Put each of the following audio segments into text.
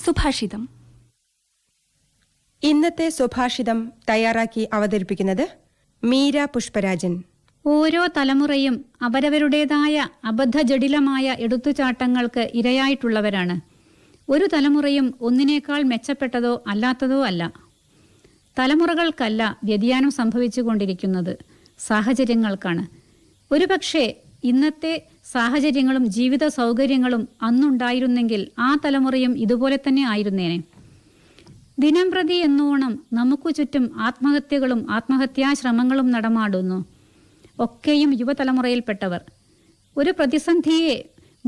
സുഭാഷിതം. ഇന്നത്തെ സുഭാഷിതം തയ്യാറാക്കി അവതരിപ്പിക്കുന്നത് മീര പുഷ്പരാജൻ. ഓരോ തലമുറയും അവരവരുടേതായ അബദ്ധജടിലമായ എടുത്തുചാട്ടങ്ങൾക്ക് ഇരയായിട്ടുള്ളവരാണ്. ഒരു തലമുറയും ഒന്നിനേക്കാൾ മെച്ചപ്പെട്ടതോ അല്ലാത്തതോ അല്ല. തലമുറകൾക്കല്ല വ്യതിയാനം സംഭവിച്ചുകൊണ്ടിരിക്കുന്നത്, സാഹചര്യങ്ങൾക്കാണ്. ഒരുപക്ഷെ ഇന്നത്തെ സാഹചര്യങ്ങളും ജീവിത സൗകര്യങ്ങളും അന്നുണ്ടായിരുന്നെങ്കിൽ ആ തലമുറയും ഇതുപോലെ തന്നെ ആയിരുന്നേനെ. ദിനംപ്രതി എന്നോണം നമുക്കു ചുറ്റും ആത്മഹത്യകളും ആത്മഹത്യാശ്രമങ്ങളും നടമാടുന്നു. ഒക്കെയും യുവതലമുറയിൽപ്പെട്ടവർ. ഒരു പ്രതിസന്ധിയെ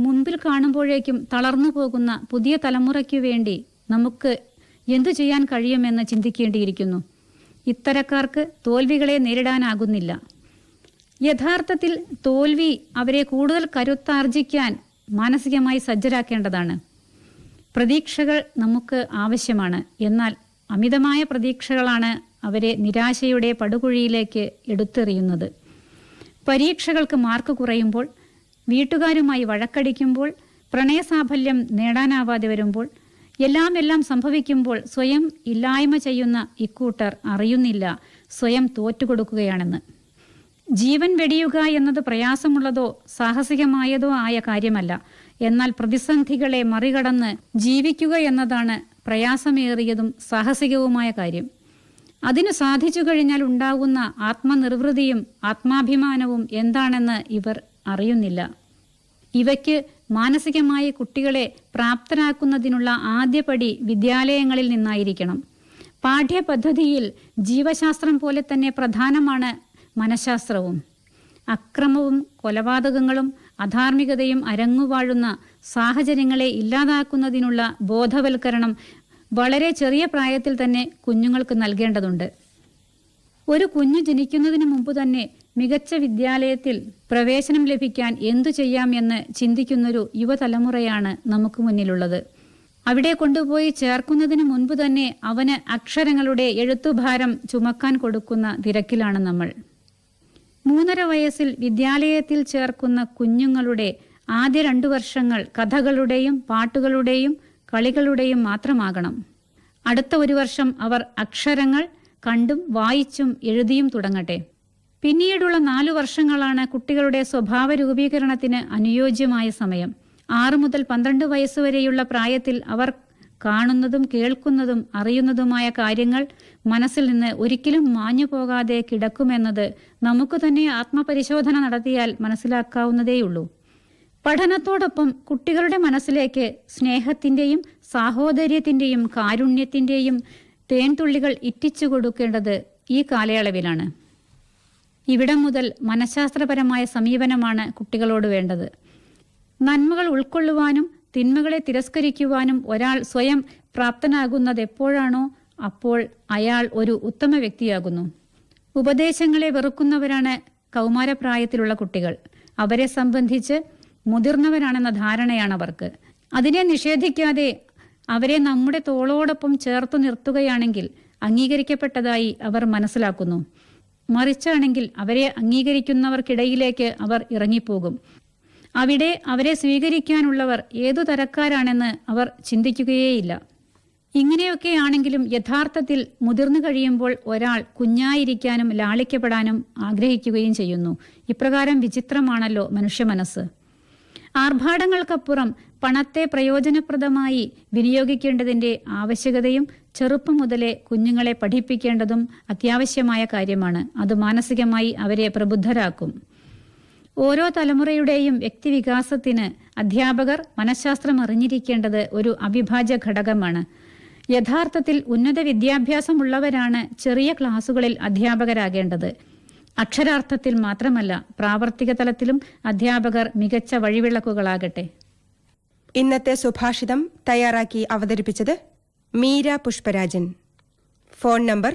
മുൻപിൽ കാണുമ്പോഴേക്കും തളർന്നു പോകുന്ന പുതിയ തലമുറയ്ക്കു വേണ്ടി നമുക്ക് എന്തു ചെയ്യാൻ കഴിയുമെന്ന് ചിന്തിക്കേണ്ടിയിരിക്കുന്നു. ഇത്തരക്കാർക്ക് തോൽവികളെ നേരിടാനാകുന്നില്ല. യഥാർത്ഥത്തിൽ തോൽവി അവരെ കൂടുതൽ കരുത്താർജിക്കാൻ മാനസികമായി സജ്ജരാക്കേണ്ടതാണ്. പ്രതീക്ഷകൾ നമുക്ക് ആവശ്യമാണ്. എന്നാൽ അമിതമായ പ്രതീക്ഷകളാണ് അവരെ നിരാശയുടെ പടുകുഴിയിലേക്ക് എടുത്തെറിയുന്നത്. പരീക്ഷകൾക്ക് മാർക്ക് കുറയുമ്പോൾ, വീട്ടുകാരുമായി വഴക്കടിക്കുമ്പോൾ, പ്രണയസാഫല്യം നേടാനാവാതെ വരുമ്പോൾ, എല്ലാം സംഭവിക്കുമ്പോൾ സ്വയം ഇല്ലായ്മ ചെയ്യുന്ന ഇക്കൂട്ടർ അറിയുന്നില്ല സ്വയം തോറ്റുകൊടുക്കുകയാണെന്ന്. ജീവൻ വെടിയുക എന്നത് പ്രയാസമുള്ളതോ സാഹസികമായതോ ആയ കാര്യമല്ല. എന്നാൽ പ്രതിസന്ധികളെ മറികടന്ന് ജീവിക്കുക എന്നതാണ് പ്രയാസമേറിയതും സാഹസികവുമായ കാര്യം. അതിനു സാധിച്ചു കഴിഞ്ഞാൽ ഉണ്ടാകുന്ന ആത്മനിർവൃതിയും ആത്മാഭിമാനവും എന്താണെന്ന് ഇവർ അറിയുന്നില്ല. ഇവയ്ക്ക് മാനസികമായി കുട്ടികളെ പ്രാപ്തരാക്കുന്നതിനുള്ള ആദ്യപടി വിദ്യാലയങ്ങളിൽ നിന്നായിരിക്കണം. പാഠ്യപദ്ധതിയിൽ ജീവശാസ്ത്രം പോലെ തന്നെ പ്രധാനമാണ് മനഃശാസ്ത്രവും. അക്രമവും കൊലപാതകങ്ങളും അധാർമികതയും അരങ്ങുവാഴുന്ന സാഹചര്യങ്ങളെ ഇല്ലാതാക്കുന്നതിനുള്ള ബോധവൽക്കരണം വളരെ ചെറിയ പ്രായത്തിൽ തന്നെ കുഞ്ഞുങ്ങൾക്ക് നൽകേണ്ടതുണ്ട്. ഒരു കുഞ്ഞു ജനിക്കുന്നതിന് മുമ്പ് തന്നെ മികച്ച വിദ്യാലയത്തിൽ പ്രവേശനം ലഭിക്കാൻ എന്തു ചെയ്യാം എന്ന് ചിന്തിക്കുന്നൊരു യുവതലമുറയാണ് നമുക്ക് മുന്നിലുള്ളത്. അവിടെ കൊണ്ടുപോയി ചേർക്കുന്നതിന് മുൻപ് തന്നെ അവന് അക്ഷരങ്ങളുടെ എഴുത്തുഭാരം ചുമക്കാൻ കൊടുക്കുന്ന തിരക്കിലാണ് നമ്മൾ. 3.5 വയസ്സിൽ വിദ്യാലയത്തിൽ ചേർക്കുന്ന കുഞ്ഞുങ്ങളുടെ ആദ്യ 2 വർഷങ്ങൾ കഥകളുടെയും പാട്ടുകളുടെയും കളികളുടെയും മാത്രമാകണം. അടുത്ത 1 വർഷം അവർ അക്ഷരങ്ങൾ കണ്ടും വായിച്ചും എഴുതിയും തുടങ്ങട്ടെ. പിന്നീടുള്ള 4 വർഷങ്ങളാണ് കുട്ടികളുടെ സ്വഭാവ രൂപീകരണത്തിന് അനുയോജ്യമായ സമയം. 6 മുതൽ 12 വയസ്സുവരെയുള്ള പ്രായത്തിൽ അവർ കാണുന്നതും കേൾക്കുന്നതും അറിയുന്നതുമായ കാര്യങ്ങൾ മനസ്സിൽ നിന്ന് ഒരിക്കലും മാഞ്ഞു പോകാതെ കിടക്കുമെന്നത് നമുക്ക് തന്നെ ആത്മപരിശോധന നടത്തിയാൽ മനസ്സിലാക്കാവുന്നതേയുള്ളൂ. പഠനത്തോടൊപ്പം കുട്ടികളുടെ മനസ്സിലേക്ക് സ്നേഹത്തിൻ്റെയും സാഹോദര്യത്തിൻ്റെയും കാരുണ്യത്തിൻ്റെയും തേൻതുള്ളികൾ ഇറ്റിച്ചു കൊടുക്കേണ്ടത് ഈ കാലയളവിലാണ്. ഇവിടം മുതൽ മനഃശാസ്ത്രപരമായ സമീപനമാണ് കുട്ടികളോട് വേണ്ടത്. നന്മകൾ ഉൾക്കൊള്ളുവാനും തിന്മകളെ തിരസ്കരിക്കുവാനും ഒരാൾ സ്വയം പ്രാപ്തനാകുന്നത് എപ്പോഴാണോ അപ്പോൾ അയാൾ ഒരു ഉത്തമ വ്യക്തിയാകുന്നു. ഉപദേശങ്ങളെ വെറുക്കുന്നവരാണ് കൗമാരപ്രായത്തിലുള്ള കുട്ടികൾ. അവരെ സംബന്ധിച്ച് മുതിർന്നവരാണെന്ന ധാരണയാണ് അവർക്ക്. അതിനെ നിഷേധിക്കാതെ അവരെ നമ്മുടെ തോളോടൊപ്പം ചേർത്തു നിർത്തുകയാണെങ്കിൽ അംഗീകരിക്കപ്പെട്ടതായി അവർ മനസ്സിലാക്കുന്നു. മറിച്ചാണെങ്കിൽ അവരെ അംഗീകരിക്കുന്നവർക്കിടയിലേക്ക് അവർ ഇറങ്ങിപ്പോകും. അവിടെ അവരെ സ്വീകരിക്കാനുള്ളവർ ഏതു തരക്കാരാണെന്ന് അവർ ചിന്തിക്കുകയേയില്ല. ഇങ്ങനെയൊക്കെയാണെങ്കിലും യഥാർത്ഥത്തിൽ മുതിർന്നു കഴിയുമ്പോൾ ഒരാൾ കുഞ്ഞായിരിക്കാനും ലാളിക്കപ്പെടാനും ആഗ്രഹിക്കുകയും ചെയ്യുന്നു. ഇപ്രകാരം വിചിത്രമാണല്ലോ മനുഷ്യ മനസ്സ്. ആർഭാടങ്ങൾക്കപ്പുറം പണത്തെ പ്രയോജനപ്രദമായി വിനിയോഗിക്കേണ്ടതിൻ്റെ ആവശ്യകതയും ചെറുപ്പം മുതലേ കുഞ്ഞുങ്ങളെ പഠിപ്പിക്കേണ്ടതും അത്യാവശ്യമായ കാര്യമാണ്. അത് മാനസികമായി അവരെ പ്രബുദ്ധരാക്കും. ഓരോ തലമുറയുടെയും വ്യക്തിവികാസത്തിന് അധ്യാപകർ മനഃശാസ്ത്രം അറിഞ്ഞിരിക്കേണ്ടത് ഒരു അവിഭാജ്യ ഘടകമാണ്. യഥാർത്ഥത്തിൽ ഉന്നത വിദ്യാഭ്യാസമുള്ളവരാണ് ചെറിയ ക്ലാസുകളിൽ അധ്യാപകരാകേണ്ടത്. അക്ഷരാർത്ഥത്തിൽ മാത്രമല്ല, പ്രാവർത്തിക തലത്തിലും അധ്യാപകർ മികച്ച വഴിവിളക്കുകളാകട്ടെ. ഇന്നത്തെ സുഭാഷിതം തയ്യാറാക്കി അവതരിപ്പിച്ചത് മീര പുഷ്പരാജൻ. Phone number